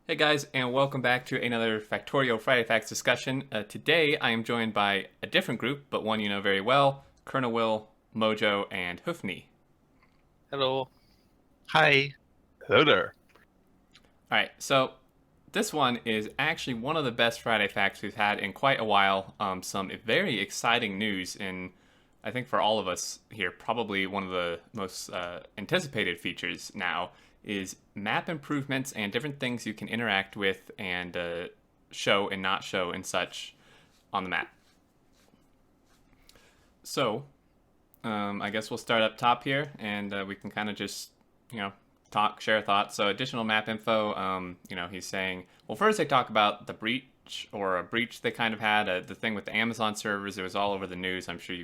Hey guys, and welcome back to another Factorio Friday Facts discussion. Today I am joined by a different group, but one you know very well, Colonel Will, Mojo, and Hoofney. Hello. Hi. Hello there. Alright, so this one is actually one of the best Friday Facts we've had in quite a while. Some very exciting news, and I think for all of us here, probably one of the most anticipated features now is map improvements and different things you can interact with and show and not show and such on the map. So, I guess we'll start up top here, and we can kind of just, share thoughts. So, additional map info. He's saying, well, first they talk about the breach or a breach they kind of had, the thing with the Amazon servers. It was all over the news. I'm sure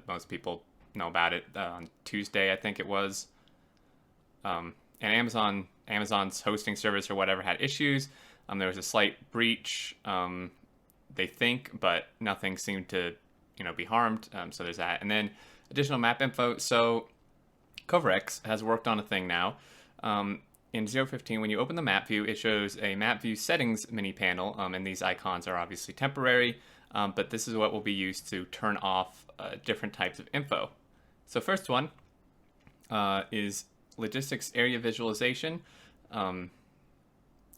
most people know about it on Tuesday, I think it was. And Amazon's hosting service or whatever had issues. There was a slight breach, they think, but nothing seemed to, be harmed. So there's that. And then additional map info. So Coverex has worked on a thing now. In 0.15, when you open the map view, it shows a map view settings mini panel, and these icons are obviously temporary, but this is what will be used to turn off different types of info. So first one is Logistics area visualization, and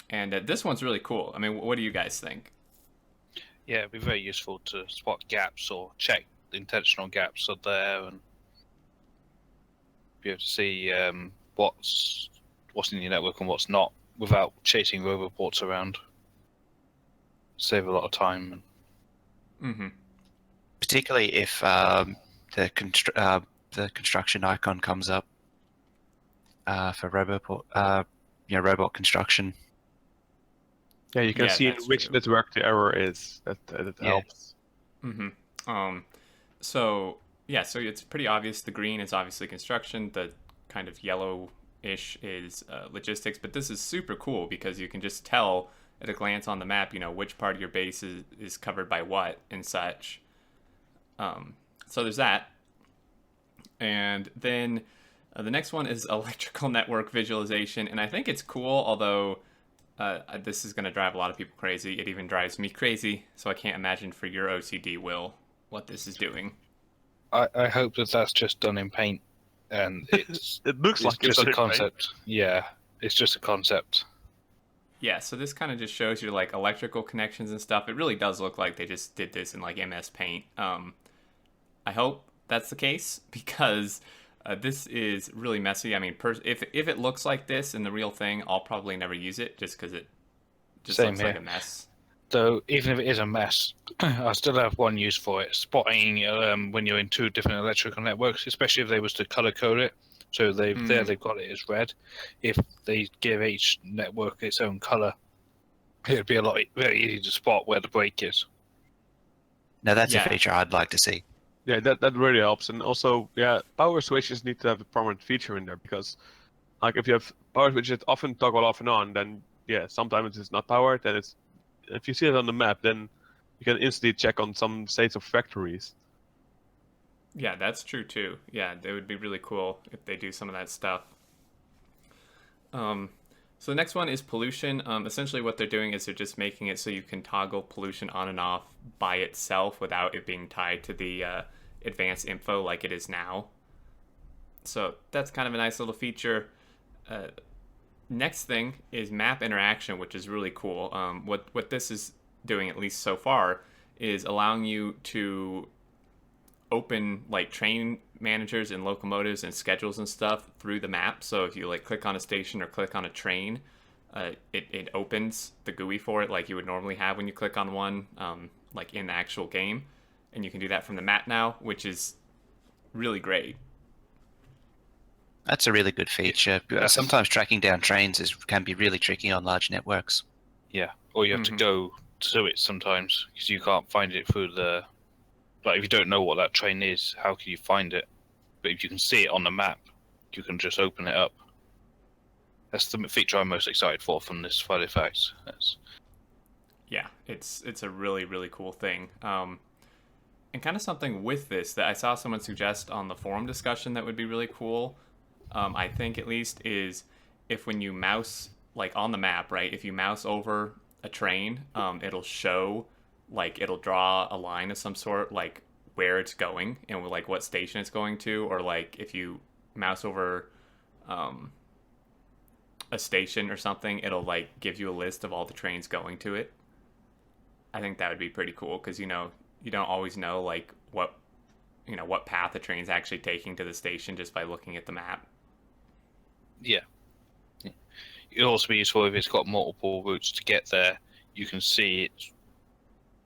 this one's really cool. I mean, what do you guys think? Yeah, it'd be very useful to spot gaps or check the intentional gaps are there and be able to see what's in your network and what's not without chasing roboports around. Save a lot of time. Mm-hmm. Particularly if the construction icon comes up for robot construction. Yeah, you can see in which network the error is. That helps. Mm-hmm. So it's pretty obvious. The green is obviously construction. The kind of yellowish is logistics. But this is super cool because you can just tell at a glance on the map, which part of your base is covered by what and such. So there's that. And then the next one is electrical network visualization. And I think it's cool, although this is going to drive a lot of people crazy. It even drives me crazy. So I can't imagine for your OCD, Will, what this is doing. I hope that's just done in paint, and it looks like it's just a concept. Yeah, it's just a concept. Yeah, so this kind of just shows you like electrical connections and stuff. It really does look like they just did this in like MS Paint. I hope that's the case because this is really messy. I mean, if it looks like this in the real thing, I'll probably never use it just because it just looks like a mess. So even if it is a mess, I still have one use for it: spotting when you're in two different electrical networks, especially if they was to color code it. So they've got it as red. If they give each network its own color, it'd be very easy to spot where the break is. Now that's a feature I'd like to see. Yeah, that really helps. And also, power switches need to have a prominent feature in there because, like, if you have power switches that often toggle off and on, then sometimes it's not powered. Then if you see it on the map, then you can instantly check on some states of factories. Yeah, that's true too. Yeah, it would be really cool if they do some of that stuff. So the next one is pollution. Essentially what they're doing is they're just making it so you can toggle pollution on and off by itself without it being tied to the advanced info like it is now. So that's kind of a nice little feature. Next thing is map interaction, which is really cool. What this is doing, at least so far, is allowing you to open like train managers and locomotives and schedules and stuff through the map. So if you like click on a station or click on a train, it opens the GUI for it like you would normally have when you click on one, like in the actual game. And you can do that from the map now, which is really great. That's a really good feature. Yeah. Sometimes tracking down trains can be really tricky on large networks. Yeah, or you have to go to it sometimes because you can't find it through the... Like, if you don't know what that train is, how can you find it? But if you can see it on the map, you can just open it up. That's the feature I'm most excited for from this Friday Facts. Yeah, it's a really, really cool thing. And kind of something with this that I saw someone suggest on the forum discussion that would be really cool, I think at least, is if when you mouse like on the map, right? If you mouse over a train, it'll show, like it'll draw a line of some sort, like where it's going and like what station it's going to, or like if you mouse over a station or something, it'll like give you a list of all the trains going to it. I think that would be pretty cool because you don't always know like what path the train's actually taking to the station just by looking at the map. Yeah. It'll also be useful if it's got multiple routes to get there. You can see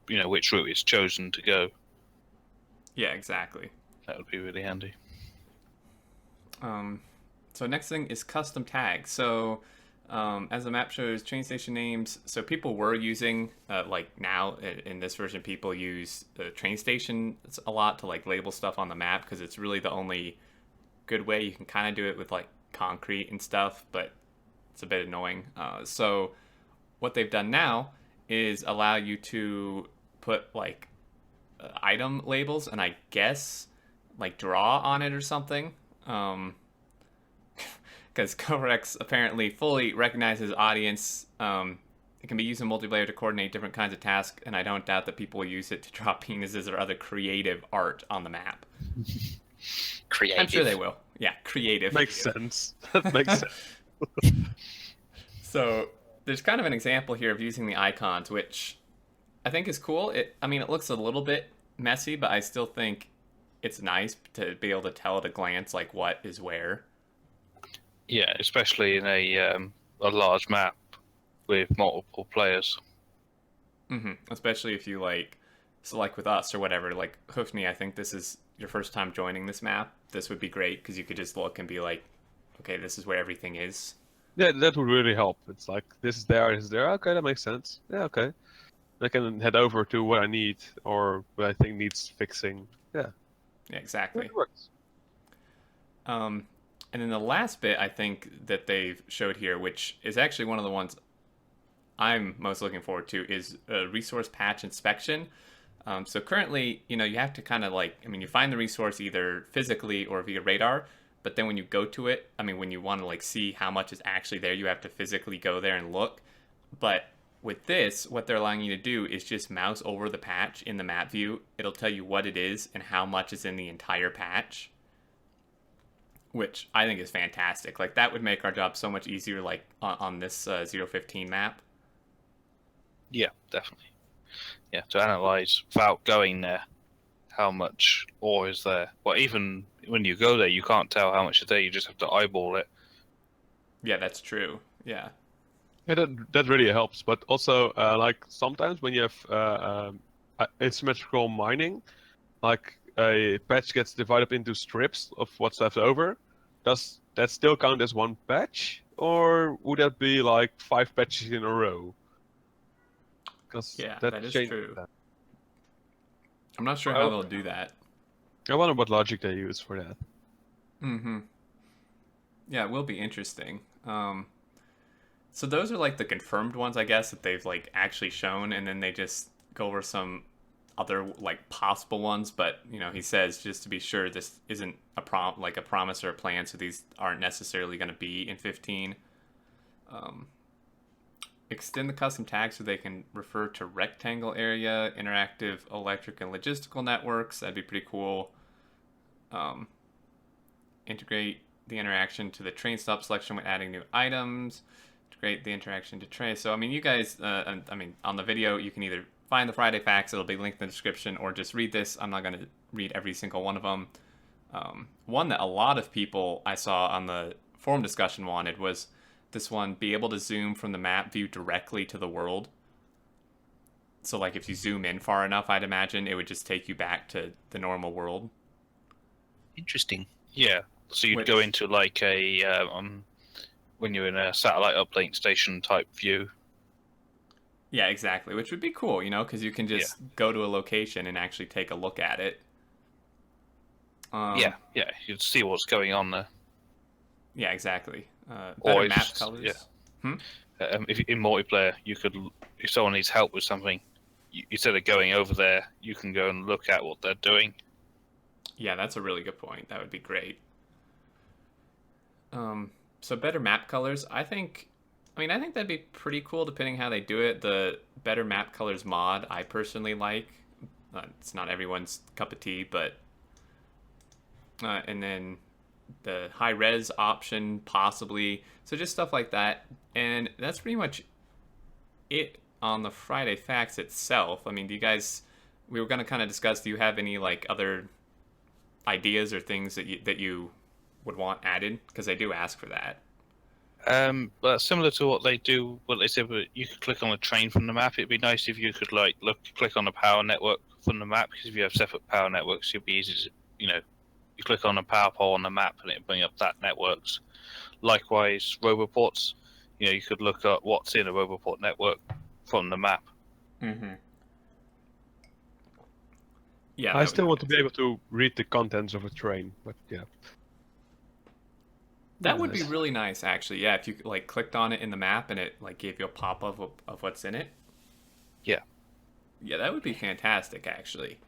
it, which route it's chosen to go. Yeah, exactly. That would be really handy. So next thing is custom tags. So as the map shows, train station names. So people were using, like now in this version, people use train station a lot to like label stuff on the map because it's really the only good way. You can kind of do it with like concrete and stuff, but it's a bit annoying. So what they've done now is allow you to put like item labels and I guess like draw on it or something. Because Corex apparently fully recognizes audience. It can be used in multiplayer to coordinate different kinds of tasks, and I don't doubt that people will use it to draw penises or other creative art on the map. Creative. I'm sure they will. Yeah, creative. Makes sense. That makes sense. So there's kind of an example here of using the icons, which I think is cool. It looks a little bit messy, but I still think it's nice to be able to tell at a glance like what is where. Yeah, especially in a large map with multiple players. Especially if you like select with us or whatever. Like Hoofney, I think this is your first time joining this map. This would be great because you could just look and be like, okay, this is where everything is. Yeah, that would really help. It's like this is there, this is there. Okay, that makes sense. Yeah, okay. I can head over to what I need or what I think needs fixing. Yeah. Yeah, exactly. It works. And then the last bit I think that they've showed here, which is actually one of the ones I'm most looking forward to, is resource patch inspection. So currently, you have to kind of you find the resource either physically or via radar, but then when you go to it, when you want to like see how much is actually there, you have to physically go there and look. But with this, what they're allowing you to do is just mouse over the patch in the map view. It'll tell you what it is and how much is in the entire patch, which I think is fantastic. Like that would make our job so much easier, like on this 015 map. Yeah, definitely. Yeah, to analyze without going there how much ore is there. Well, even when you go there, you can't tell how much is there. You just have to eyeball it. Yeah, that's true. Yeah. Yeah, that really helps. But also, like sometimes when you have asymmetrical mining, like a patch gets divided into strips of what's left over. Does that still count as one patch, or would that be like 5 patches in a row? Because Yeah, that is true. That. I'm not sure how they'll do that. I wonder what logic they use for that. Yeah, it will be interesting. So those are like the confirmed ones, I guess, that they've like actually shown, and then they just go over some other like possible ones. But he says just to be sure this isn't a promise or a plan, so these aren't necessarily going to be in 15. Extend the custom tags so they can refer to rectangle area, interactive electric and logistical networks. That'd be pretty cool. Integrate the interaction to the train stop selection when adding new items. Integrate the interaction to train. So, you guys, on the video, you can either find the Friday facts, it'll be linked in the description, or just read this. I'm not going to read every single one of them. One that a lot of people I saw on the forum discussion wanted was this one, be able to zoom from the map view directly to the world. So like if you zoom in far enough, I'd imagine it would just take you back to the normal world. Interesting. Yeah, so you'd go into like a when you're in a satellite uplink station type view. Yeah, exactly, which would be cool, because you can just go to a location and actually take a look at it. Yeah, you'd see what's going on there. Yeah, exactly. Or Better map colors. Yeah. If in multiplayer, you could, if someone needs help with something, instead of going over there, you can go and look at what they're doing. Yeah, that's a really good point. That would be great. So better map colors. I think I mean, I think that'd be pretty cool depending how they do it. The better map colors mod, I personally like. It's not everyone's cup of tea, but and then the high res option possibly. So just stuff like that, and that's pretty much it on the Friday Facts itself. I mean, do you guys? We were gonna kind of discuss. Do you have any like other ideas or things that you would want added? Because they do ask for that. But similar to what they said, but you could click on a train from the map. It'd be nice if you could click on a power network from the map, because if you have separate power networks, it'd be easy to, you click on a power pole on the map and it'd bring up that networks. Likewise, roboports, you could look at what's in a roboport network from the map. Mm-hmm. Yeah, I still want to be able to read the contents of a train, but yeah. That would be really nice, actually. Yeah, if you like clicked on it in the map and it like gave you a pop up of what's in it. Yeah. Yeah, that would be fantastic, actually.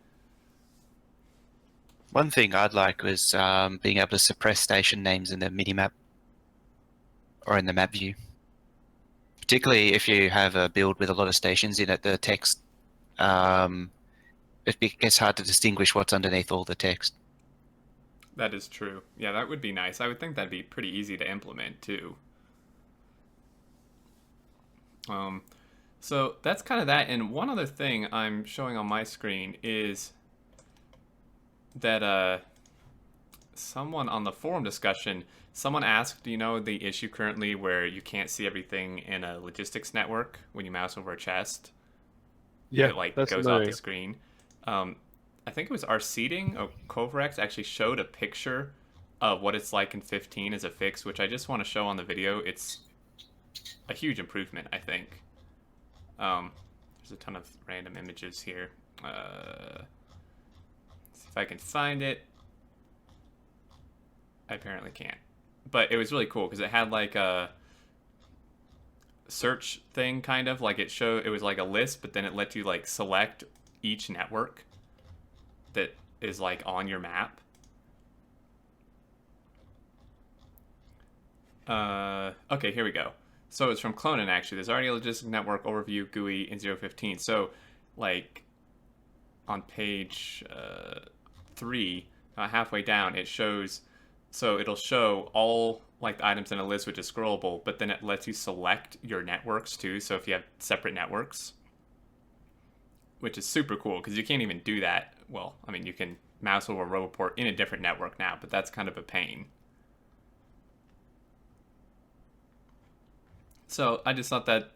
One thing I'd like was being able to suppress station names in the minimap or in the map view. Particularly if you have a build with a lot of stations in it, the text, it gets hard to distinguish what's underneath all the text. That is true. Yeah, that would be nice. I would think that'd be pretty easy to implement, too. So that's kind of that. And one other thing I'm showing on my screen is that someone on the forum discussion, someone asked, do you know the issue currently where you can't see everything in a logistics network when you mouse over a chest? Yeah, it like that's goes annoying. off the screen. I think it was our seating. Kovarex actually showed a picture of what it's like in 15 as a fix, which I just want to show on the video. It's a huge improvement, I think. There's a ton of random images here. See if I can find it. I apparently can't. But it was really cool because it had like a search thing, kind of like it was like a list, but then it let you like select each network that is like on your map. Okay, here we go. So it's from Clonin, actually. There's already a logistic network overview GUI in 0.15. So like on page 3, halfway down, it shows, so it'll show all like the items in a list, which is scrollable, but then it lets you select your networks too. So if you have separate networks, which is super cool because you can't even do that. Well, I mean, you can mouse over a roboport in a different network now, but that's kind of a pain. So I just thought that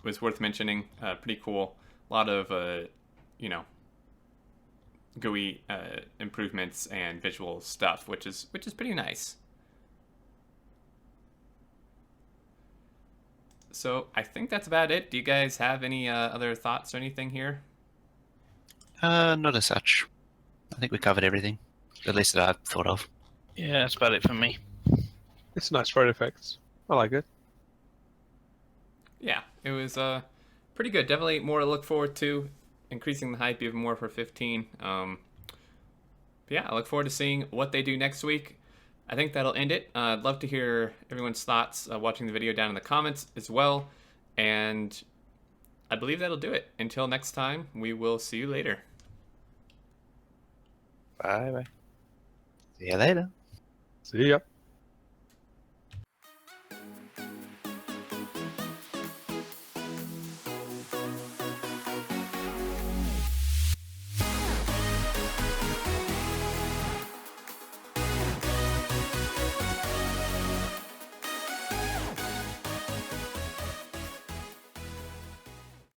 was worth mentioning. Pretty cool. A lot of, GUI improvements and visual stuff, which is pretty nice. So I think that's about it. Do you guys have any other thoughts or anything here? Not as such. I think we covered everything, at least that I've thought of. Yeah, that's about it for me. It's nice for effects. I like it. Yeah, it was pretty good. Definitely more to look forward to. Increasing the hype even more for 15. But yeah, I look forward to seeing what they do next week. I think that'll end it. I'd love to hear everyone's thoughts watching the video down in the comments as well. And I believe that'll do it. Until next time, we will see you later. Bye bye. See you later. See ya.